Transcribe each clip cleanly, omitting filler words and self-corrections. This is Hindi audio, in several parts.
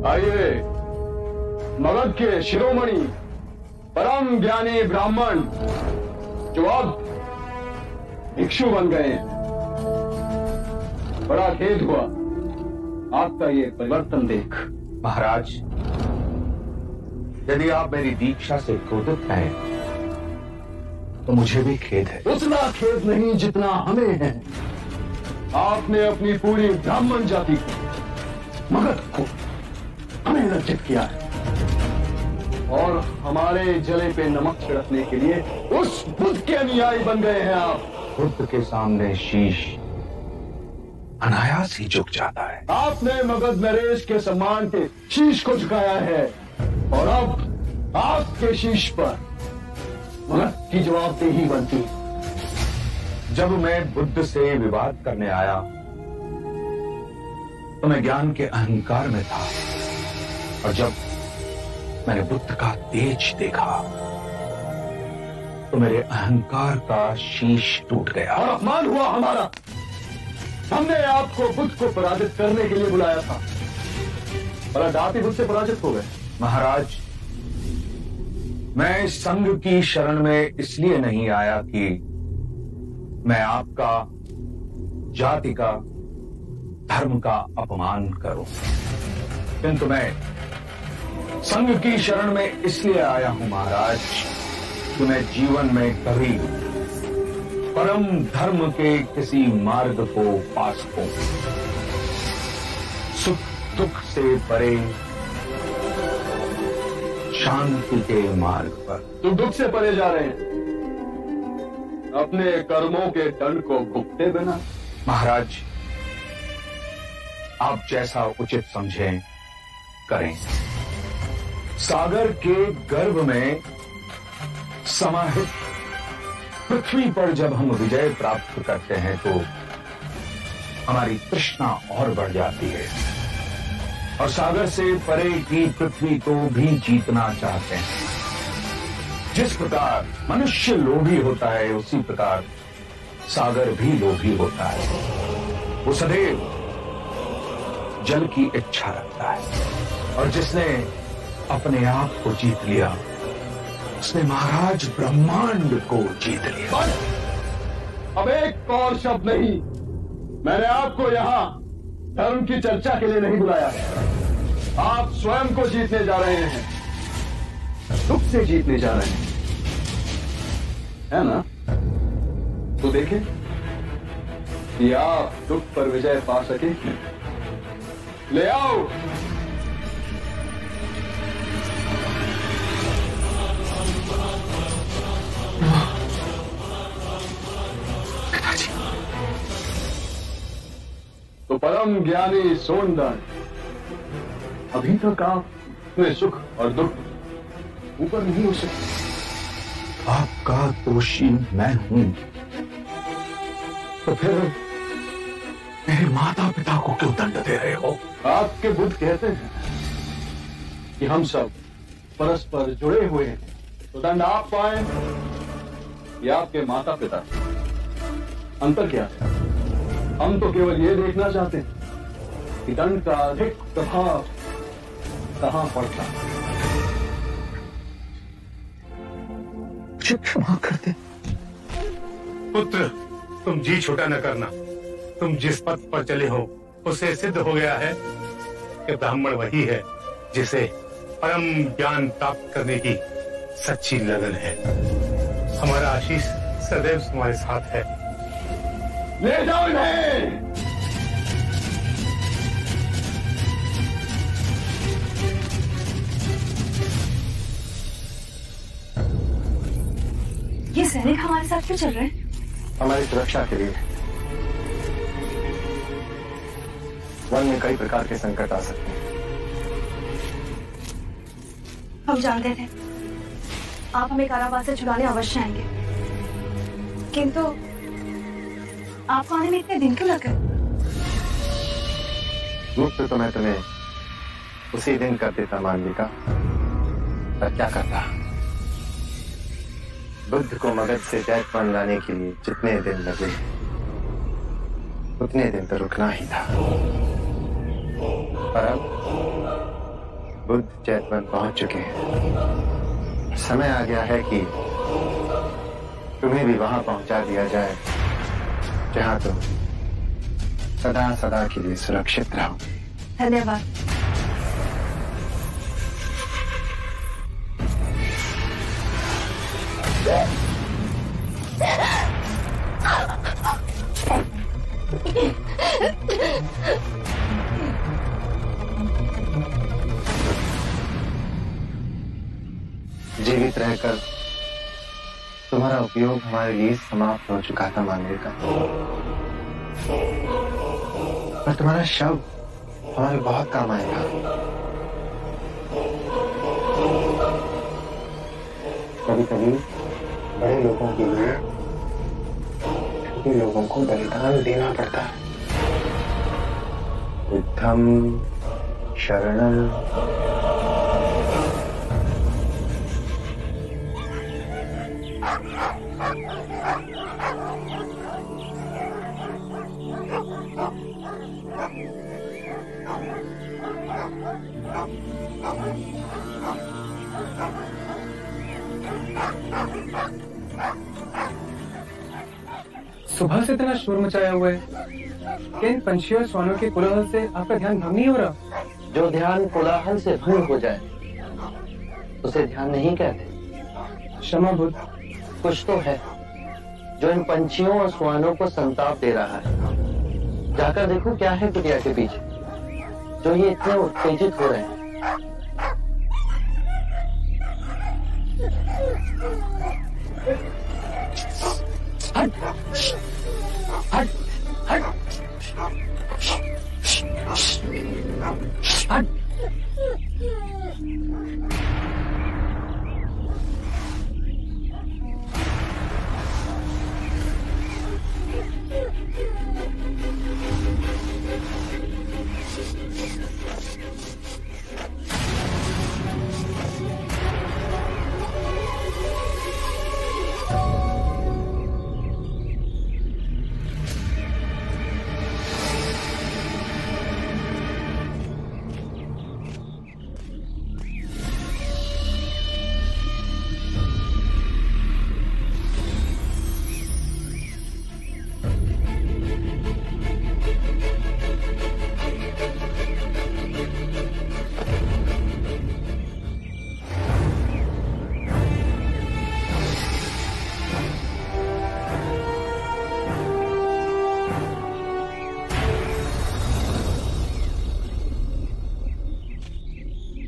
आइए, मगध के शिरोमणि परम ज्ञानी ब्राह्मण जो अब भिक्षु बन गए हैं, बड़ा खेद हुआ आपका ये परिवर्तन देख। महाराज, यदि आप मेरी दीक्षा से क्रोधित हैं तो मुझे भी खेद है। उतना खेद नहीं जितना हमें है। आपने अपनी पूरी ब्राह्मण जाति को, मगध को, हमें लज्जित किया है और हमारे जले पे नमक छिड़कने के लिए उस बुद्ध के अनुयायी बन गए हैं आप। बुद्ध के सामने शीश अनायास ही झुक जाता है। आपने मगध नरेश के सम्मान के शीश को झुकाया है और अब आपके शीश पर मगध की जवाबदेही बनती। जब मैं बुद्ध से विवाद करने आया तो मैं ज्ञान के अहंकार में था, और जब मैंने बुद्ध का तेज देखा तो मेरे अहंकार का शीश टूट गया और अपमान हुआ हमारा। हमने आपको बुद्ध को पराजित करने के लिए बुलाया था, पर आप ही बुद्ध से पराजित हो गए। महाराज, मैं संघ की शरण में इसलिए नहीं आया कि मैं आपका, जाति का, धर्म का अपमान करूं, किंतु मैं संघ की शरण में इसलिए आया हूं महाराज कि मैं जीवन में कभी परम धर्म के किसी मार्ग को पा सकूं, सुख दुख से परे शांति के मार्ग पर। तो दुख से परे जा रहे हैं, अपने कर्मों के दंड को भुगते बिना। महाराज, आप जैसा उचित समझें करें। सागर के गर्भ में समाहित पृथ्वी पर जब हम विजय प्राप्त करते हैं तो हमारी तृष्णा और बढ़ जाती है और सागर से परे की पृथ्वी को भी जीतना चाहते हैं। जिस प्रकार मनुष्य लोभी होता है उसी प्रकार सागर भी लोभी होता है। वो सदैव जल की इच्छा रखता है और जिसने अपने आप को जीत लिया उसने महाराज ब्रह्मांड को जीत लिया। अब एक और शब्द नहीं। मैंने आपको यहां धर्म की चर्चा के लिए नहीं बुलाया। आप स्वयं को जीतने जा रहे हैं, दुख से जीतने जा रहे हैं, है ना? तो देखें कि आप दुख पर विजय पा सके। ले आओ। तो परम ज्ञानी सोनदान, अभी तक आप में सुख और दुख ऊपर नहीं हो सकते। आपका दोषी मैं हूं, तो फिर मेरे माता पिता को क्यों दंड दे रहे हो? आपके बुद्ध कहते हैं कि हम सब परस्पर जुड़े हुए हैं, तो दंड आप पाए या आपके माता पिता, अंतर क्या है? हम तो केवल ये देखना चाहते हैं कि दंड का अधिक प्रभाव कहां पड़ता है। मुझे क्षमा कर दे। पुत्र, तुम जी छोटा न करना। तुम जिस पथ पर चले हो उससे सिद्ध हो गया है कि ब्राह्मण वही है जिसे परम ज्ञान प्राप्त करने की सच्ची लगन है। हमारा आशीष सदैव तुम्हारे साथ है। ले जाओ इन्हें। ये सैनिक हमारे साथ क्यों चल रहे हैं? हमारी सुरक्षा के लिए। वन में कई प्रकार के संकट आ सकते हैं। हम जानते थे आप हमें कारावास से छुड़ाने अवश्य आएंगे, किंतु आपको आने में इतने दिन क्यों लग गए? मुक्त तो मैं तुम्हें उसी दिन कर देता मालविका, पर क्या करता? बुद्ध को मगध से दैत्य लाने के लिए जितने दिन लगे उतने दिन तो रुकना ही था, पर अब बुद्ध चैतवन पहुंच चुके हैं। समय आ गया है कि तुम्हें भी वहां पहुंचा दिया जाए जहां तुम सदा सदा के लिए सुरक्षित रहो। धन्यवाद। जीवित रहकर तुम्हारा उपयोग हमारे लिए समाप्त हो चुका था मानवीय का, पर तुम्हारा शव हमारे बहुत काम आएगा। कभी कभी बड़े लोगों के लिए छोटे लोगों को बलिदान देना पड़ता है। बुद्धम शरणम सुबह से इतना शोर मचाया हुआ है कि इन पंछियों और श्वानों के कोलाहल से आपका ध्यान भंग नहीं हो रहा? जो ध्यान कोलाहल से भंग हो जाए उसे ध्यान नहीं कहते। क्षमा बुद्ध। कुछ तो है जो इन पंछियों और श्वानों को संताप दे रहा है। जाकर देखो क्या है कुटिया के पीछे जो ये इतने उत्तेजित हो रहे हैं। हट हट हट हट।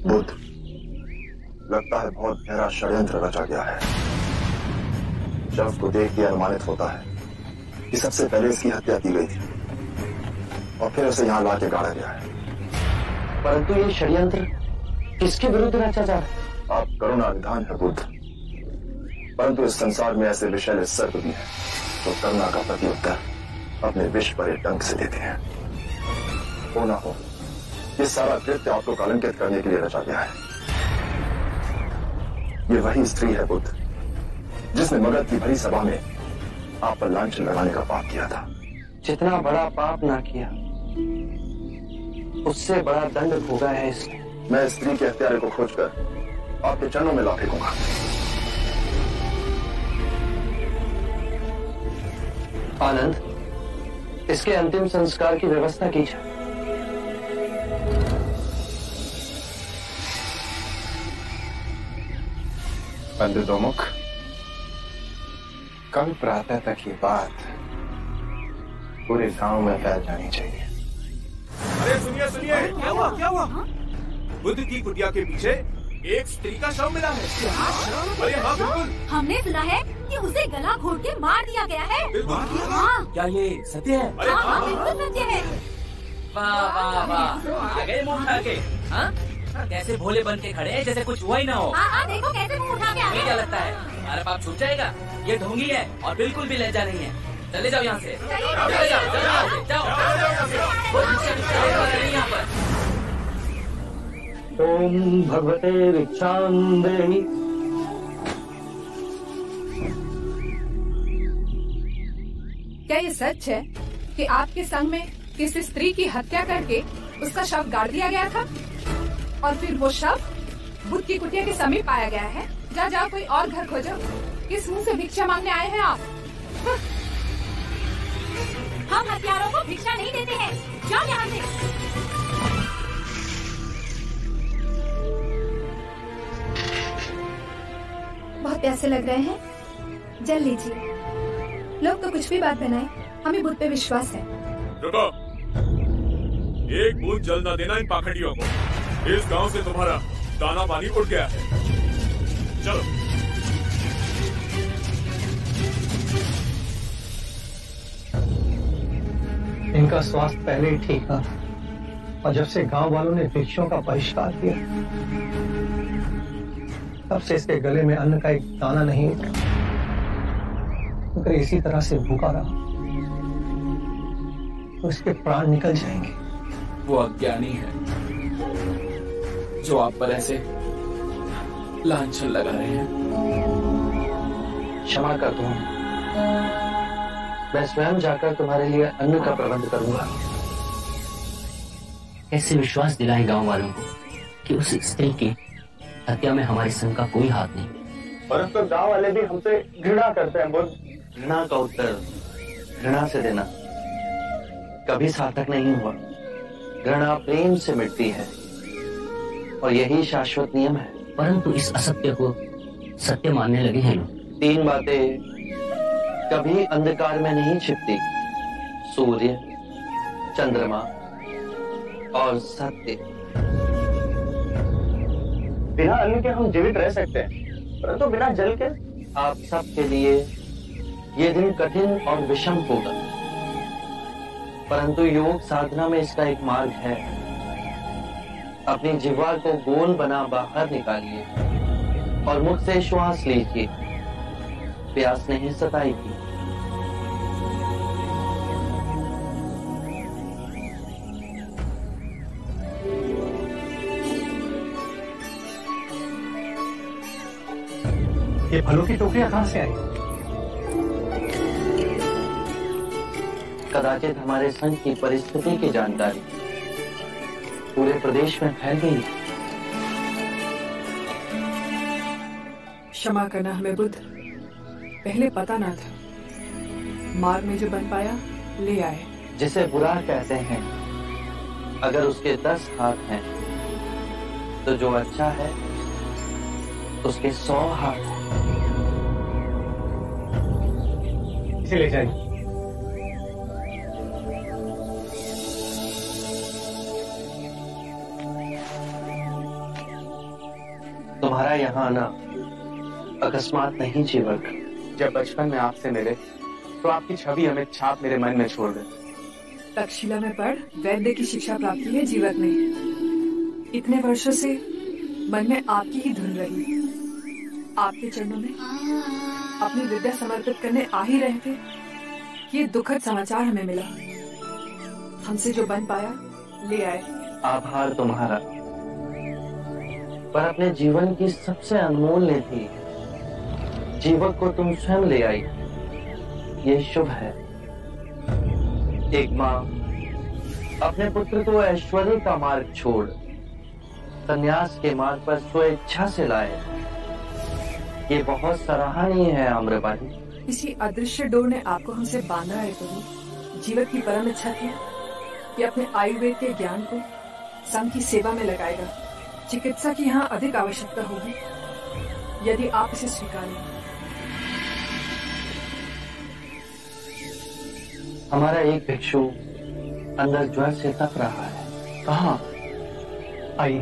बुद्ध, लगता है बहुत गहरा षड्यंत्र रचा गया है। शव को देख के अनुमानित होता है कि सबसे पहले इसकी हत्या की गई थी और फिर उसे यहाँ लाके गाड़ा गया है। परंतु ये षड्यंत्र किसके विरुद्ध रचा जा रहा है? आप करुणा निधान है बुद्ध, परंतु इस संसार में ऐसे विषैले सर्प भी हैं तो करुणा का प्रत्युत्तर अपने विष पर डंक से देते हैं। हो ना हो, ये सारा कृत्य आपको कलंकित करने के लिए रचा गया है। ये वही स्त्री है बुद्ध जिसने मगध की भरी सभा में आप पर लांछन लगाने का पाप किया था। जितना बड़ा पाप ना किया उससे बड़ा दंड भोगा है इसने। मैं स्त्री के हत्यारे को खोजकर आपके चरणों में ला फेंकूंगा। आनंद, इसके अंतिम संस्कार की व्यवस्था कीजिए। बंधु दोमुख, कल प्रातः तक ये बात पूरे गांव में फैल जानी चाहिए। अरे सुनिए सुनिए, क्या हुआ क्या हुआ? बुद्ध की कुटिया के पीछे एक स्त्री का शव मिला है। अरे हाँ बिल्कुल, हमने सुना है कि उसे गला घोट के मार दिया गया है। बिल्कुल। हाँ क्या ये सत्य है? अरे हाँ बिल्कुल सत्य है। वाह वाह वाह, आ गए मुंह उठा के। हाँ, कैसे भोले बन के खड़े हैं जैसे कुछ हुआ ही ना हो। हाँ हाँ देखो कैसे मुंह उठा के आ ये गए। क्या लगता है हमारा पाप छूट जाएगा? ये ढोंगी है और बिल्कुल भी लज्जा नहीं है। चले जाओ यहाँ से, चले जाओ जाओ यहाँ पर। ओम भगवते भिक्षां देहि। क्या ये सच है कि आपके संग में किसी स्त्री की हत्या करके उसका शव गाड़ दिया गया था और फिर वो शव बुद्ध की कुटिया के समीप पाया गया है। जाओ कोई और घर खोजो। किस मुंह से भिक्षा मांगने आए हैं आप? हम हथियारों को भिक्षा नहीं देते हैं। जाओ यहाँ से। बहुत प्यासे लग रहे हैं, जल लीजिए। लोग तो कुछ भी बात बनाए, हमें बुद्ध पे विश्वास है। रुको, एक बूंद जल न देना इन पाखंडियों को। इस गांव से तुम्हारा दाना पानी उड़ गया है। चलो। इनका स्वास्थ्य पहले ही ठीक था और जब से गांव वालों ने भिक्षुओं का बहिष्कार किया तब से इसके गले में अन्न का एक दाना नहीं उतरा। अगर इसी तरह से भूखा रहा तो इसके प्राण निकल जाएंगे। वो अज्ञानी है जो आप पर ऐसे लांछन लगा रहे हैं। क्षमा कर दो, मैं स्वयं जाकर तुम्हारे लिए अन्न का प्रबंध करूंगा। कैसे विश्वास दिलाएं गांव वालों को कि उस स्त्री की हत्या में हमारे संघ का कोई हाथ नहीं। परंतु तो गांव वाले भी हमसे घृणा करते हैं बुद्ध। घृणा का उत्तर घृणा से देना कभी सार्थक नहीं हुआ। घृणा प्रेम से मिटती है और यही शाश्वत नियम है। परंतु इस असत्य को सत्य मानने लगे हैं लोग। 3 बातें कभी अंधकार में नहीं छिपती, सूर्य, चंद्रमा और सत्य। बिना अन्न के हम जीवित रह सकते हैं, परंतु बिना जल के आप सबके लिए ये दिन कठिन और विषम होगा। परंतु योग साधना में इसका एक मार्ग है। अपनी जिह्वा को गोल बना बाहर निकालिए और मुख से श्वास लीजिए। प्यास नहीं सताएगी। ये फलों की टोकरियां कहां से आई? कदाचित हमारे संघ की परिस्थिति की जानकारी पूरे प्रदेश में फैल गई। क्षमा करना हमें बुद्ध, पहले पता ना था। मार्ग में जो बन पाया ले आए। जिसे बुरा कहते हैं, अगर उसके 10 हाथ हैं तो जो अच्छा है उसके 100 हाथ हैं। इसे ले जाइए। तुम्हारा यहाँ आना अकस्मात नहीं जीवक। जब बचपन में आपसे मिले तो आपकी छवि अमित छाप मेरे मन में छोड़ गई। तक्षशिला में पढ़ वैद्य की शिक्षा प्राप्त की है जीवक ने। इतने वर्षों से मन में आपकी ही धुन रही। आपके चरणों में अपनी विद्या समर्पित करने आ ही रहे थे। ये दुखद समाचार हमें मिला। हमसे जो बन पाया ले आए। आभार तुम्हारा, पर अपने जीवन की सबसे अनमोल निधि जीवक को तुम स्वयं ले आई। ये शुभ है। एक माँ अपने पुत्र को ऐश्वर्य का मार्ग छोड़ संन्यास के मार्ग पर स्वेच्छा से लाए। ये बहुत सराहनीय है आम्रपाली। किसी अदृश्य डोर ने आपको हमसे बांधा है प्रभु। जीवक की परम इच्छा थी कि अपने आयुर्वेद के ज्ञान को संघ की सेवा में लगाएगा। चिकित्सा की यहाँ अधिक आवश्यकता होगी यदि आप इसे स्वीकारें। हमारा एक भिक्षु अंदर ज्वर से तप रहा है। कहाँ? आइए,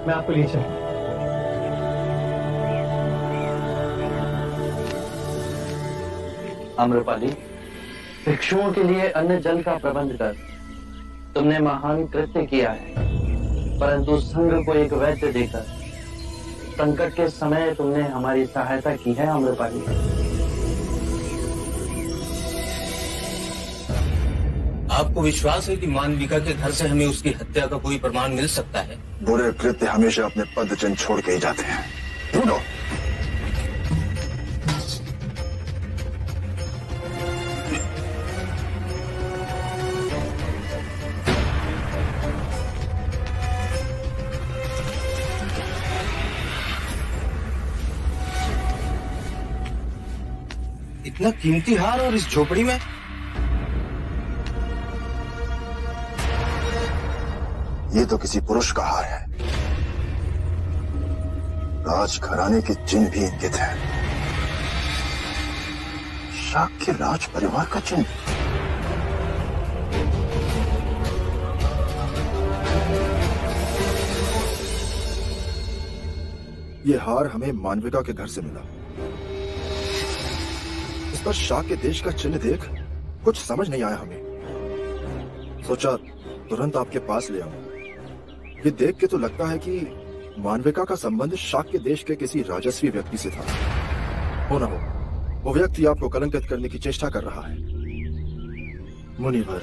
मैं आपको ले चलूं। आम्रपाली, भिक्षुओं के लिए अन्न जल का प्रबंध कर तुमने महान कृत्य किया है, परंतु संघ को एक वैद्य देकर संकट के समय तुमने हमारी सहायता की है। आम्रपाली, आपको विश्वास है कि मानविका के घर से हमें उसकी हत्या का कोई प्रमाण मिल सकता है? बुरे कृत्य हमेशा अपने पद चिन्ह छोड़ के ही जाते हैं। ढूंढो। इतना कीमती हार और इस झोपड़ी में? ये तो किसी पुरुष का हार है। राज घराने के चिन्ह भी इंगित है। शाक के राज परिवार का चिन्ह। ये हार हमें मानविका के घर से मिला। इस पर शाक के देश का चिन्ह देख कुछ समझ नहीं आया हमें। सोचा तुरंत आपके पास ले आऊं। ये देख के तो लगता है कि मानविका का संबंध शाक के देश के किसी राजस्वी व्यक्ति से था। हो ना हो, वो व्यक्ति आपको कलंकित करने की चेष्टा कर रहा है। मुनिवर,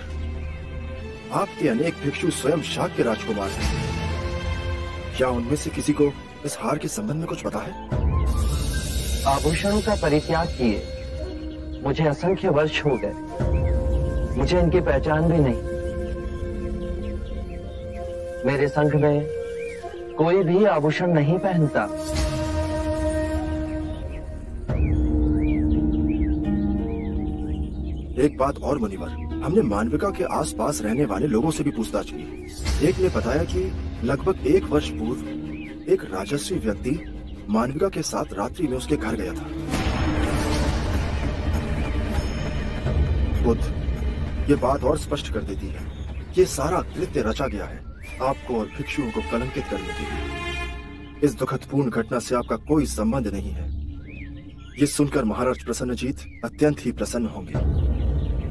आपके अनेक भिक्षु स्वयं शाक के राजकुमार हैं। क्या उनमें से किसी को इस हार के संबंध में कुछ पता है? आभूषणों का परित्याग किए मुझे असंख्य वर्ष हो गए। मुझे इनकी पहचान भी नहीं। मेरे संघ में कोई भी आभूषण नहीं पहनता। एक बात और मुनिवर, हमने मानविका के आसपास रहने वाले लोगों से भी पूछताछ की। एक ने बताया कि लगभग 1 वर्ष पूर्व एक राजस्वी व्यक्ति मानविका के साथ रात्रि में उसके घर गया था। बुद्ध, ये बात और स्पष्ट कर देती है कि सारा कृत्य रचा गया है आपको और भिक्षुओं को कलंकित करने के लिए। इस दुखदपूर्ण घटना से आपका कोई संबंध नहीं है। ये सुनकर महाराज प्रसन्नजीत अत्यंत ही प्रसन्न होंगे।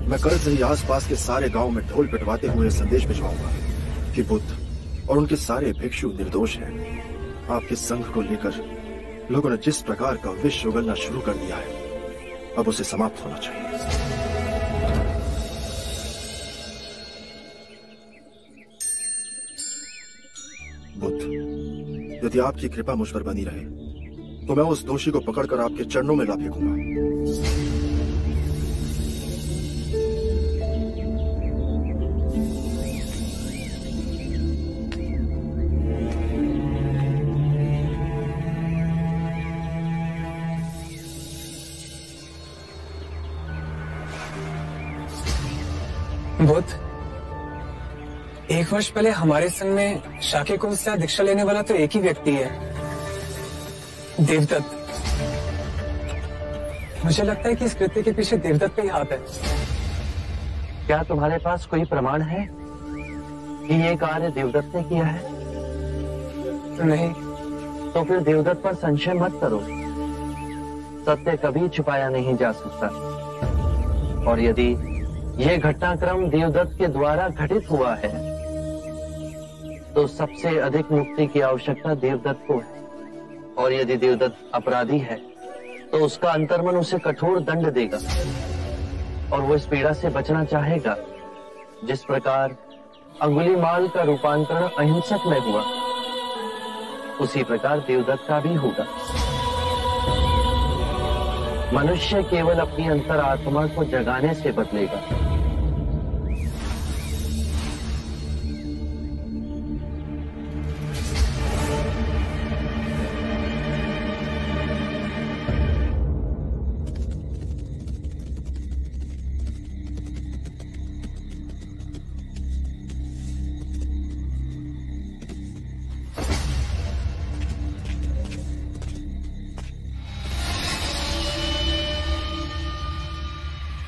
मैं कल से ही आसपास के सारे गांव में ढोल पिटवाते हुए संदेश भिजवाऊंगा कि बुद्ध और उनके सारे भिक्षु निर्दोष हैं। आपके संघ को लेकर लोगों ने जिस प्रकार का विष उगलना शुरू कर दिया है, अब उसे समाप्त होना चाहिए। बुद्ध, यदि आपकी कृपा मुझ पर बनी रहे तो मैं उस दोषी को पकड़कर आपके चरणों में ला फेंकूंगा। बुद्ध, 1 वर्ष पहले हमारे संघ में शाके कुंज से दीक्षा लेने वाला तो एक ही व्यक्ति है, देवदत्त। मुझे लगता है कि इस कृत्य के पीछे देवदत्त का ही हाथ है। क्या तुम्हारे पास कोई प्रमाण है कि ये कार्य देवदत्त ने किया है? नहीं। तो फिर देवदत्त पर संशय मत करो। सत्य कभी छुपाया नहीं जा सकता। और यदि यह घटनाक्रम देवदत्त के द्वारा घटित हुआ है तो सबसे अधिक मुक्ति की आवश्यकता देवदत्त को है। और यदि देवदत्त अपराधी है तो उसका अंतर्मन उसे कठोर दंड देगा और वो इस पीड़ा से बचना चाहेगा। जिस प्रकार अंगुलीमाल का रूपांतरण अहिंसक में हुआ, उसी प्रकार देवदत्त का भी होगा। मनुष्य केवल अपनी अंतरात्मा को जगाने से बदलेगा।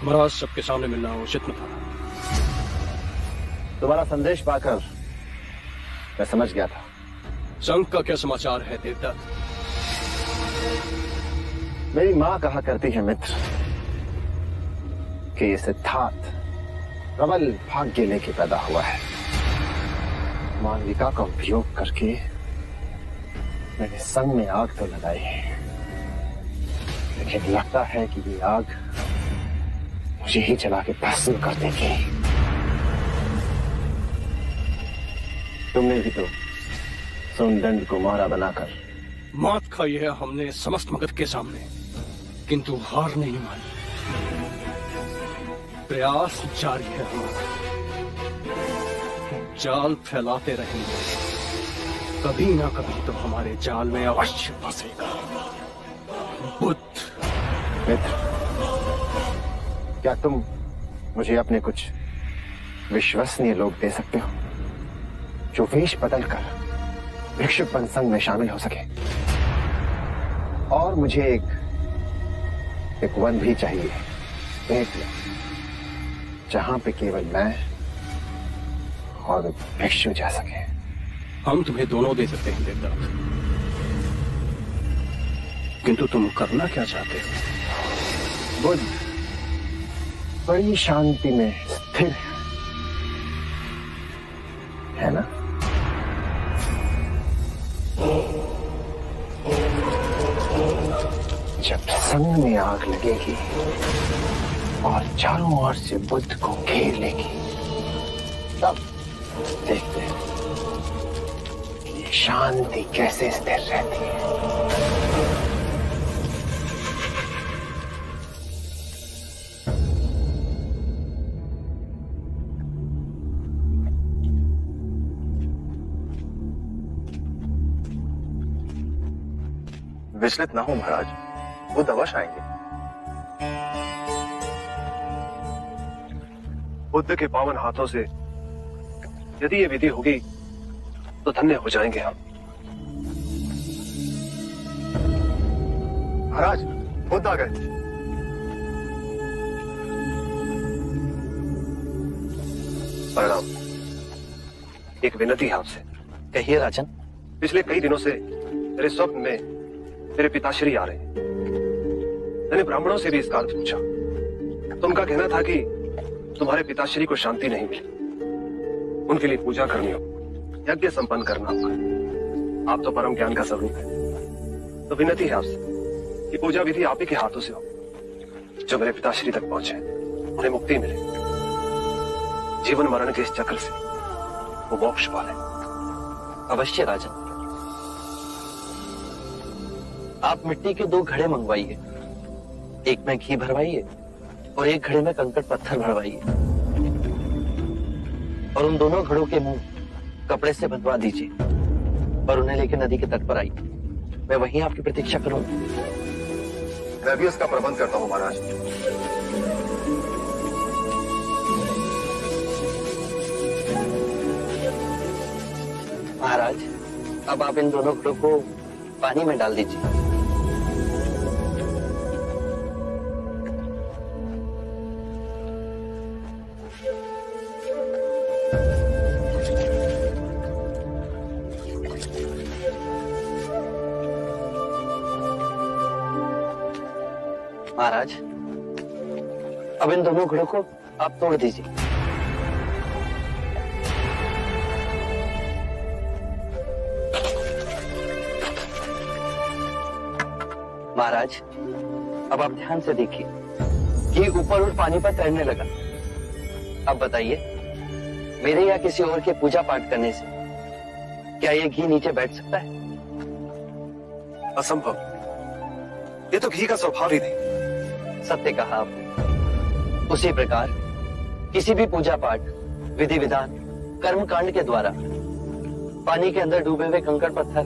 महाराज, सबके सामने मिलना उचित न था। तुम्हारा संदेश पाकर मैं समझ गया था। संघ का क्या समाचार है देवदत्त? मेरी माँ कहा करती है मित्र कि ये सिद्धार्थ प्रबल भाग्य लेके पैदा हुआ है। मानविका का उपयोग करके मैंने संघ में आग तो लगाई है, लेकिन लगता है कि ये आग मुझे ही जला के भस्म कर देगी। तुमने भी तो सोनदंड को मारा बनाकर मात खाई है हमने समस्त मगध के सामने, किंतु हार नहीं मानी। प्रयास जारी है हमारा। जाल फैलाते रहेंगे, कभी ना कभी तो हमारे जाल में अवश्य फंसेगा। बुद्ध, मित्र, क्या तुम मुझे अपने कुछ विश्वसनीय लोग दे सकते हो जो वेश बदलकर भिक्षुकपन संघ में शामिल हो सके? और मुझे एक वन भी चाहिए, एक जहां पे केवल मैं और भिक्षु जा सके। हम तुम्हें दोनों दे सकते हैं देवदत्त, किंतु तुम करना क्या चाहते हो? बुद्ध बड़ी शांति में स्थिर है ना? जब संग में आग लगेगी और चारों ओर से बुद्ध को घेर लेगी, तब देखते हैं कि शांति कैसे स्थिर रहती है। विचलित ना हो महाराज, बुद्ध अवश्य आएंगे। बुद्ध के पावन हाथों से यदि ये विधि होगी तो धन्य हो जाएंगे हम। महाराज, बुद्ध आ गए। प्रणाम। एक विनती है आपसे। कहिए राजन। पिछले कई दिनों से मेरे स्वप्न में मेरे पिताश्री आ रहे हैं। मैंने ब्राह्मणों से भी इसका अर्थ पूछा तो उनका कहना था कि तुम्हारे पिताश्री को शांति नहीं मिली, उनके लिए पूजा करनी हो, यज्ञ संपन्न करना होगा। आप तो परम ज्ञान का स्वरूप है, तो विनती है आपसे कि पूजा विधि आप ही के हाथों से हो, जो मेरे पिताश्री तक पहुंचे, उन्हें मुक्ति मिले, जीवन मरण के इस चक्र से वो मोक्ष पाले। अवश्य राजन। आप मिट्टी के 2 घड़े मंगवाइए, एक में घी भरवाइए और एक घड़े में कंकड़ पत्थर भरवाइए, और उन दोनों घड़ों के मुंह कपड़े से बंधवा दीजिए और उन्हें लेकर नदी के तट पर आइए। मैं वहीं आपकी प्रतीक्षा करूंगा। मैं भी इसका प्रबंध करता हूं महाराज। महाराज, अब आप इन दोनों घड़ों को पानी में डाल दीजिए। महाराज, अब इन दोनों घड़ों को आप तोड़ दीजिए। महाराज, अब आप ध्यान से देखिए, घी ऊपर और पानी पर तैरने लगा। अब बताइए, मेरे या किसी और के पूजा पाठ करने से क्या ये घी नीचे बैठ सकता है? असंभव। ये तो घी का स्वभाव ही नहीं। सत्य कहा आपने। उसी प्रकार किसी भी पूजा पाठ, विधि विधान, कर्म कांड के द्वारा पानी के अंदर डूबे हुए कंकड़ पत्थर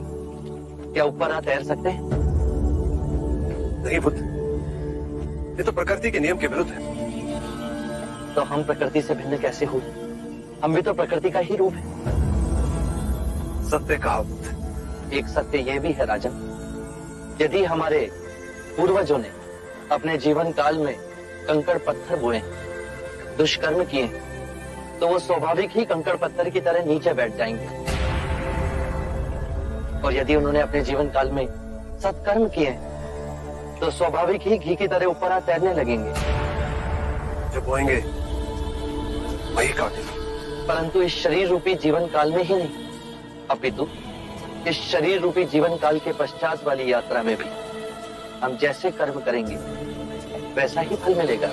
क्या ऊपर आ तैर सकते हैं? नहीं बुद्ध, ये तो प्रकृति के नियम के विरुद्ध है। तो हम प्रकृति से भिन्न कैसे हुए? हम भी तो प्रकृति का ही रूप है। सत्य कहा बुद्ध। एक सत्य यह भी है राजन, यदि हमारे पूर्वजों ने अपने जीवन काल में कंकड़ पत्थर बोए, दुष्कर्म किए, तो वो स्वाभाविक ही कंकड़ पत्थर की तरह नीचे बैठ जाएंगे। और यदि उन्होंने अपने जीवन काल में सत्कर्म किए, तो स्वाभाविक ही घी की तरह ऊपर आ तैरने लगेंगे। जो बोएंगे वही काटेंगे। परंतु इस शरीर रूपी जीवन काल में ही नहीं, अपितु इस शरीर रूपी जीवन काल के पश्चात वाली यात्रा में भी हम जैसे कर्म करेंगे वैसा ही फल मिलेगा।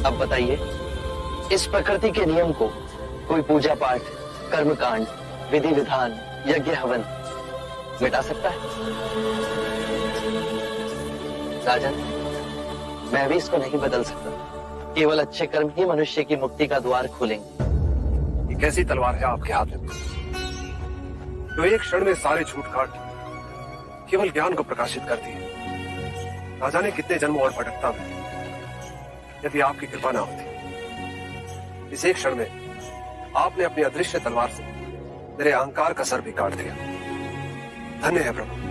अब बताइए, इस प्रकृति के नियम को कोई पूजा पाठ, कर्म कांड, विधि विधान, यज्ञ हवन मिटा सकता है? राजन, मैं भी इसको नहीं बदल सकता। केवल अच्छे कर्म ही मनुष्य की मुक्ति का द्वार खोलेंगे। ये कैसी तलवार है आपके हाथ में, जो एक क्षण में सारे झूठ काट केवल ज्ञान को प्रकाशित करती है। ना जाने कितने जन्मों और भटकता में यदि आपकी कृपा ना होती। इस एक क्षण में आपने अपनी अदृश्य तलवार से मेरे अहंकार का सर भी काट दिया। धन्य है प्रभु।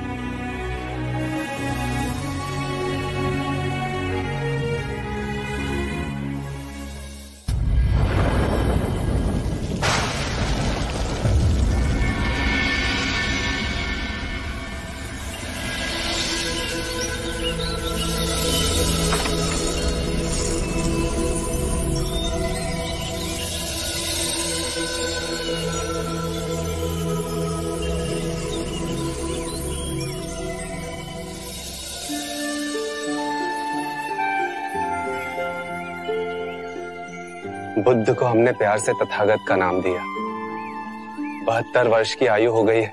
बुद्ध को हमने प्यार से तथागत का नाम दिया। 72 वर्ष की आयु हो गई है,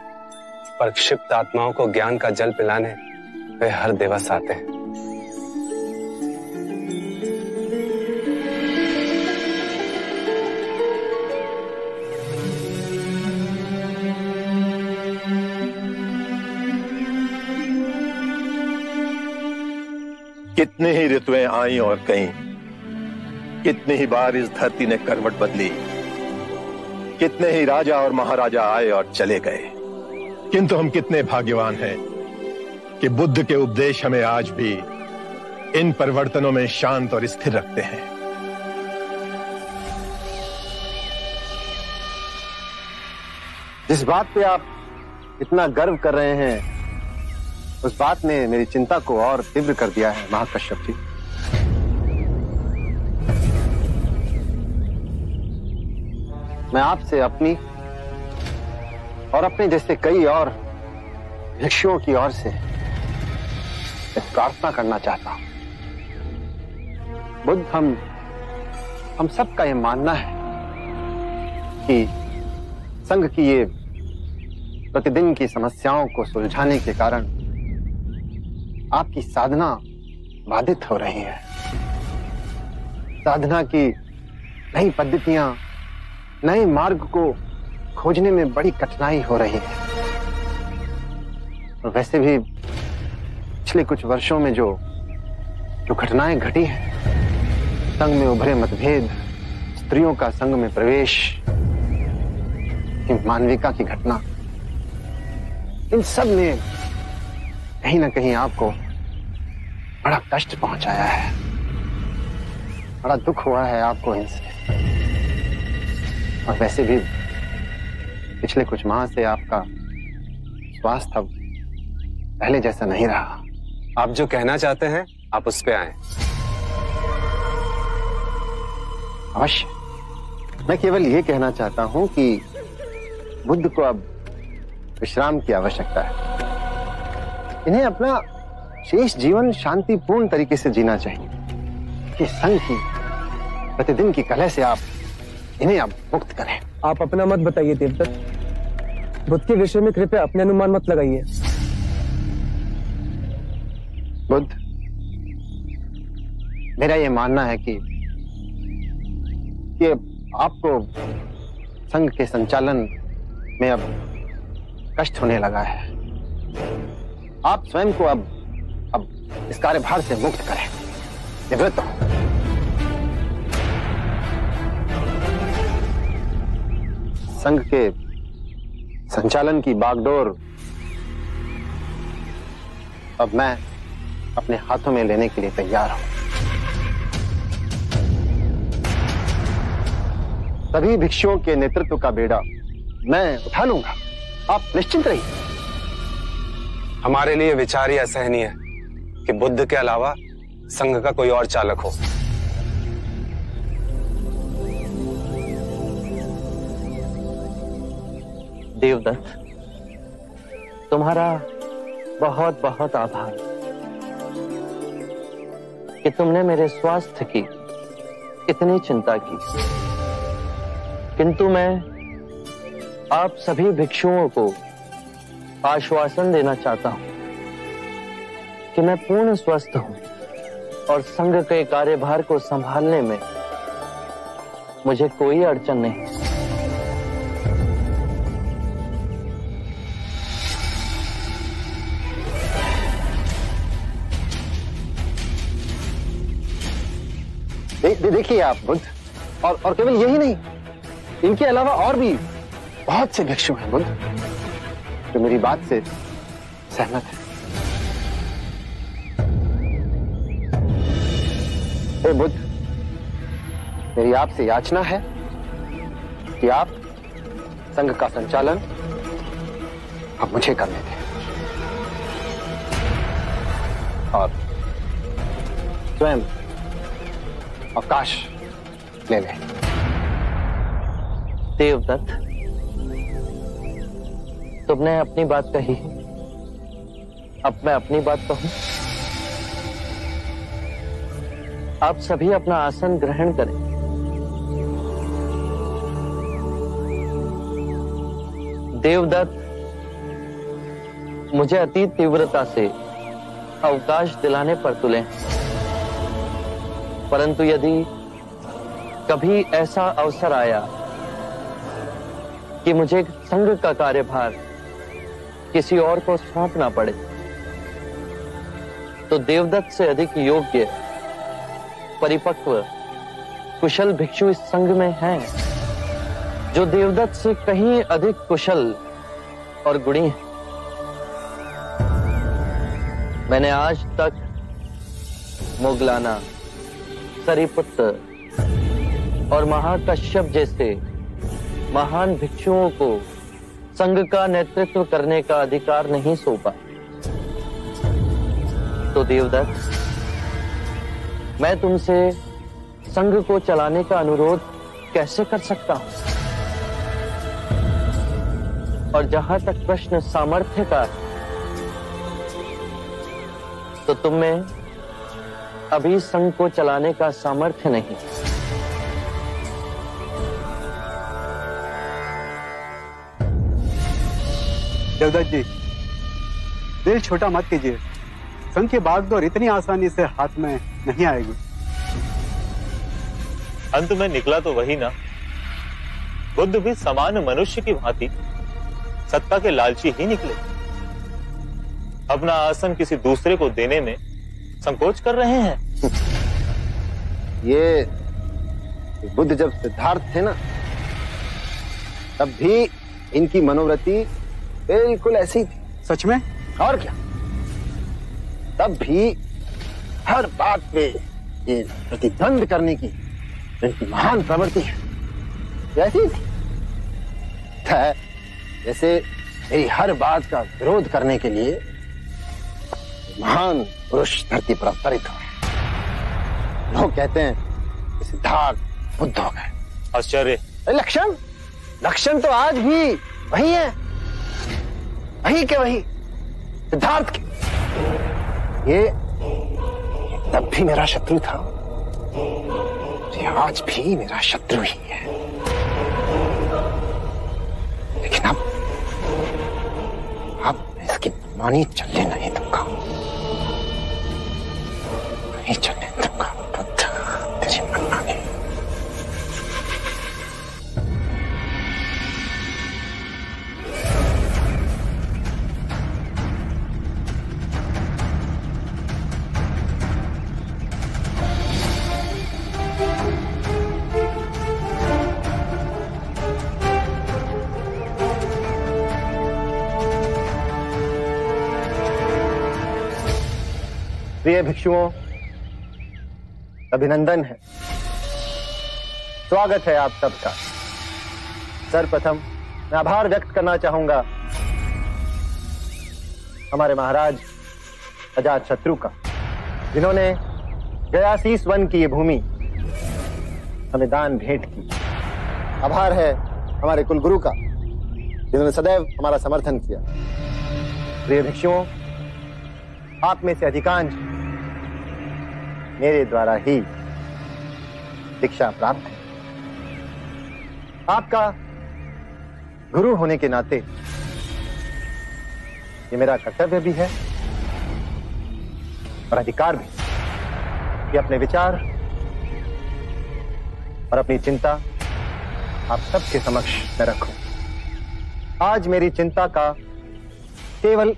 पर क्षिप्त आत्माओं को ज्ञान का जल पिलाने वे हर दिवस आते हैं। कितनी ही ऋतुएं आई और गईं, कितनी ही बार इस धरती ने करवट बदली, कितने ही राजा और महाराजा आए और चले गए, किंतु हम कितने भाग्यवान हैं कि बुद्ध के उपदेश हमें आज भी इन परिवर्तनों में शांत और स्थिर रखते हैं। जिस बात पे आप इतना गर्व कर रहे हैं, उस बात ने मेरी चिंता को और तीव्र कर दिया है महाकश्यप जी। मैं आपसे अपनी और अपने जैसे कई और भिक्षुओं की ओर से एक प्रार्थना करना चाहता हूं। बुद्ध, हम सबका ये मानना है कि संघ की ये प्रतिदिन की समस्याओं को सुलझाने के कारण आपकी साधना बाधित हो रही है। साधना की नई पद्धतियां, नए मार्ग को खोजने में बड़ी कठिनाई हो रही है। और वैसे भी पिछले कुछ वर्षों में जो घटनाएं घटी हैं, संघ में उभरे मतभेद, स्त्रियों का संघ में प्रवेश, मानविका की घटना, इन सब ने कहीं ना कहीं आपको बड़ा कष्ट पहुंचाया है, बड़ा दुख हुआ है आपको इनसे। और वैसे भी पिछले कुछ माह से आपका स्वास्थ्य अब पहले जैसा नहीं रहा। आप जो कहना चाहते हैं आप उस पे आए। अवश्य। मैं केवल ये कहना चाहता हूं कि बुद्ध को अब विश्राम की आवश्यकता है। इन्हें अपना शेष जीवन शांतिपूर्ण तरीके से जीना चाहिए। कि संघ की प्रतिदिन की कलह से आप इन्हें अब मुक्त करें। आप अपना मत बताइए देवदत्त। बुद्ध के विषय में कृपया अपने अनुमान मत लगाइए। बुद्ध, मेरा ये मानना है कि आपको संघ के संचालन में अब कष्ट होने लगा है। आप स्वयं को अब इस कार्यभार से मुक्त करें। निवृत्त हो। संघ के संचालन की बागडोर अब मैं अपने हाथों में लेने के लिए तैयार हूं। सभी भिक्षुओं के नेतृत्व का बेड़ा मैं उठा लूंगा, आप निश्चिंत रहिए। हमारे लिए विचार ही असहनीय है कि बुद्ध के अलावा संघ का कोई और चालक हो। देवदत्त, तुम्हारा बहुत बहुत आभार कि तुमने मेरे स्वास्थ्य की इतनी चिंता की। किंतु मैं आप सभी भिक्षुओं को आश्वासन देना चाहता हूं कि मैं पूर्ण स्वस्थ हूं और संघ के कार्यभार को संभालने में मुझे कोई अड़चन नहीं। ये देखिए आप बुद्ध, और केवल यही नहीं, इनके अलावा और भी बहुत से भिक्षु हैं बुद्ध जो मेरी बात से सहमत है। हे बुद्ध, मेरी आपसे याचना है कि आप संघ का संचालन अब मुझे करने दें और स्वयं अवकाश ले लें। देवदत्त, तुमने अपनी बात कही, अब मैं अपनी बात कहूं। आप सभी अपना आसन ग्रहण करें। देवदत्त मुझे अति तीव्रता से अवकाश दिलाने पर तुले, परंतु यदि कभी ऐसा अवसर आया कि मुझे संघ का कार्यभार किसी और को सौंपना पड़े, तो देवदत्त से अधिक योग्य, परिपक्व, कुशल भिक्षु इस संघ में हैं, जो देवदत्त से कहीं अधिक कुशल और गुणी हैं। मैंने आज तक मोगलाना, सरिपुत्र और महाकश्यप जैसे महान भिक्षुओं को संघ का नेतृत्व करने का अधिकार नहीं सौंपा। तो देवदत्त, मैं तुमसे संघ को चलाने का अनुरोध कैसे कर सकता हूं? और जहां तक प्रश्न सामर्थ्य का है, तो तुम में अभी संघ को चलाने का सामर्थ्य नहीं। देवदत्त जी, दिल छोटा मत कीजिए। संघ की बागडोर इतनी आसानी से हाथ में नहीं आएगी। अंत में निकला तो वही ना। बुद्ध भी समान मनुष्य की भांति सत्ता के लालची ही निकले। अपना आसन किसी दूसरे को देने में संकोच कर रहे हैं। ये बुद्ध जब सिद्धार्थ थे ना, तब भी इनकी मनोवृत्ति बिल्कुल ऐसी थी। सच में? और क्या, तब भी हर बात पे ये प्रतिद्वंद करने की इनकी महान प्रवृत्ति ऐसी थी, जैसे मेरी हर बात का विरोध करने के लिए महान पुरुष धरती पर अवतरित हुए। लोग कहते हैं सिद्धार्थ बुद्ध हो गए। आश्चर्य। लक्षण तो आज भी वही है, वही के वही सिद्धार्थ के। ये तब भी मेरा शत्रु था, ये आज भी मेरा शत्रु ही है। लेकिन अब इसकी मानी चलने नहीं दूंगा, नहीं चलने दूंगा। बुद्ध, तेरी मनमानी। प्रिय भिक्षुओं, अभिनंदन है, स्वागत है आप सबका। सर्वप्रथम मैं आभार व्यक्त करना चाहूंगा हमारे महाराज अजातशत्रु का, जिन्होंने गयासीस वन की ये भूमि हमें दान भेंट की। आभार है हमारे कुलगुरु का, जिन्होंने सदैव हमारा समर्थन किया। प्रिय भिक्षुओं, आप में से अधिकांश मेरे द्वारा ही दीक्षा प्राप्त है। आपका गुरु होने के नाते ये मेरा कर्तव्य भी है और अधिकार भी कि अपने विचार और अपनी चिंता आप सबके समक्ष मैं रखूं। आज मेरी चिंता का केवल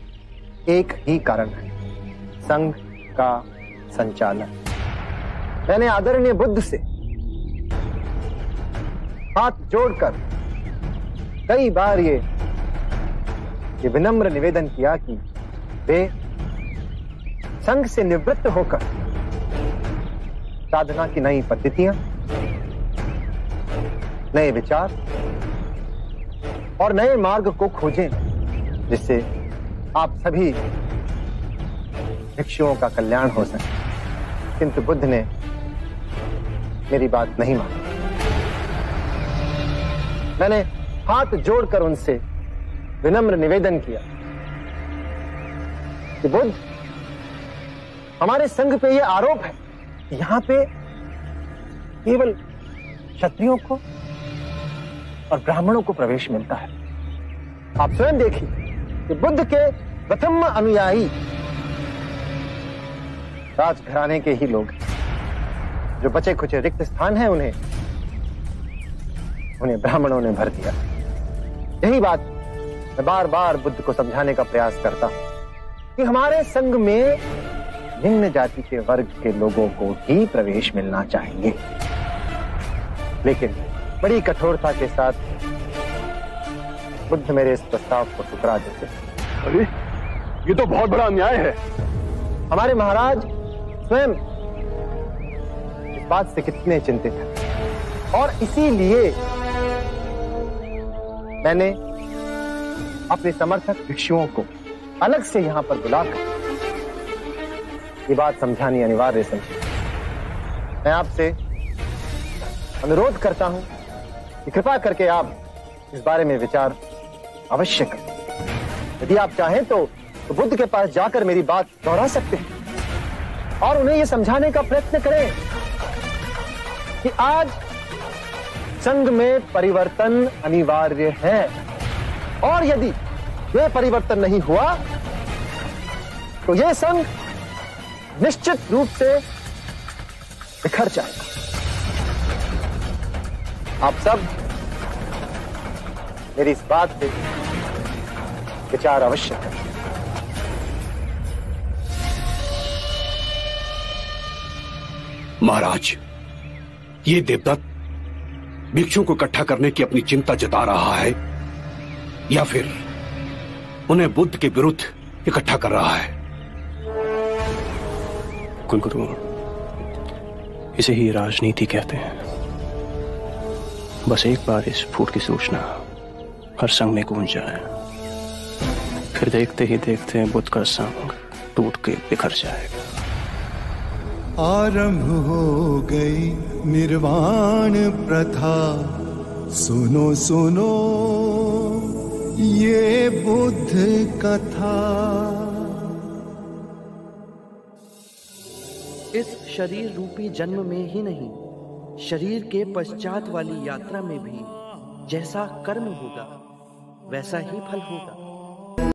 एक ही कारण है, संघ का संचालन। मैंने आदरणीय बुद्ध से हाथ जोड़कर कई बार ये विनम्र निवेदन किया कि वे संघ से निवृत्त होकर साधना की नई पद्धतियां, नए विचार और नए मार्ग को खोजें, जिससे आप सभी भिक्षुओं का कल्याण हो सके। किंतु बुद्ध ने मेरी बात नहीं मानी। मैंने हाथ जोड़कर उनसे विनम्र निवेदन किया कि बुद्ध, हमारे संघ पे यह आरोप है कि यहां पे केवल क्षत्रियों को और ब्राह्मणों को प्रवेश मिलता है। आप स्वयं देखिए कि बुद्ध के प्रथम अनुयायी राजघराने के ही लोग हैं। जो बचे खुचे रिक्त स्थान हैं उन्हें ब्राह्मणों ने भर दिया। यही बात मैं बार बार बुद्ध को समझाने का प्रयास करता हूं कि हमारे संघ में निम्न जाति के वर्ग के लोगों को ही प्रवेश मिलना चाहिए, लेकिन बड़ी कठोरता के साथ बुद्ध मेरे इस प्रस्ताव को ठुकरा देते। अरे ये तो बहुत बड़ा अन्याय है। हमारे महाराज स्वयं इस बात से कितने चिंतित हैं और इसीलिए मैंने अपने समर्थक भिक्षुओं को अलग से यहां पर बुलाकर ये बात समझानी अनिवार्य समझी। मैं आपसे अनुरोध करता हूं कि कृपा करके आप इस बारे में विचार अवश्य करें। यदि आप चाहें तो बुद्ध के पास जाकर मेरी बात दोहरा सकते हैं और उन्हें यह समझाने का प्रयत्न करें कि आज संघ में परिवर्तन अनिवार्य है और यदि यह परिवर्तन नहीं हुआ तो यह संघ निश्चित रूप से बिखर जाएगा। आप सब मेरी इस बात पे विचार अवश्य करें। महाराज, ये देवदत्त भिक्षुओं को इकट्ठा करने की अपनी चिंता जता रहा है या फिर उन्हें बुद्ध के विरुद्ध इकट्ठा कर रहा है? कुलगुरु, इसे ही राजनीति कहते हैं। बस एक बार इस फूट की सूचना हर संघ में गूंज जाए, फिर देखते ही देखते बुद्ध का संघ टूट के बिखर जाएगा। आरंभ हो गई निर्वाण प्रथा, सुनो सुनो ये बुद्ध कथा। इस शरीर रूपी जन्म में ही नहीं, शरीर के पश्चात वाली यात्रा में भी जैसा कर्म होगा वैसा ही फल होगा।